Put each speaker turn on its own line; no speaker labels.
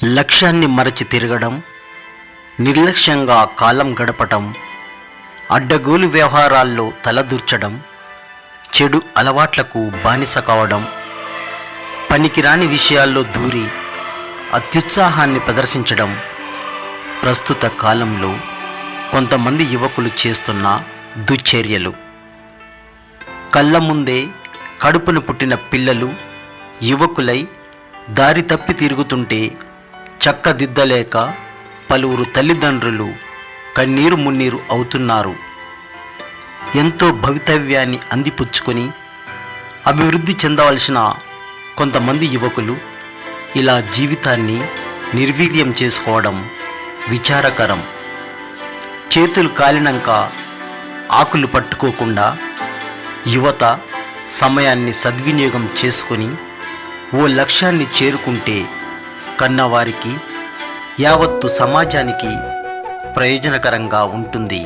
లక్ష్యాన్ని మరచి తిరగడం, నిర్లక్ష్యంగా కాలం గడపటం, అడ్డగోలు వ్యవహారాల్లో తలదూర్చడం, చెడు అలవాట్లకు బానిస కావడం, పనికిరాని విషయాల్లో దూరి అత్యుత్సాహాన్ని ప్రదర్శించడం ప్రస్తుత కాలంలో కొంతమంది యువకులు చేస్తున్న దుశ్చర్యలు. కళ్ళ ముందే కడుపున పుట్టిన పిల్లలు యువకులై దారి తప్పి తిరుగుతుంటే చక్కదిద్దలేక పలువురు తల్లిదండ్రులు కన్నీరు మున్నీరు అవుతున్నారు. ఎంతో భవితవ్యాన్ని అందిపుచ్చుకొని అభివృద్ధి చెందవలసిన కొంతమంది యువకులు ఇలా జీవితాన్ని నిర్వీర్యం చేసుకోవడం విచారకరం. చేతులు కాలినాక ఆకులు పట్టుకోకుండా యువత సమయాన్ని సద్వినియోగం చేసుకొని ఓ లక్ష్యాన్ని చేరుకుంటే కన్నవారికి, యావత్తు సమాజానికి ప్రయోజనకరంగా ఉంటుంది.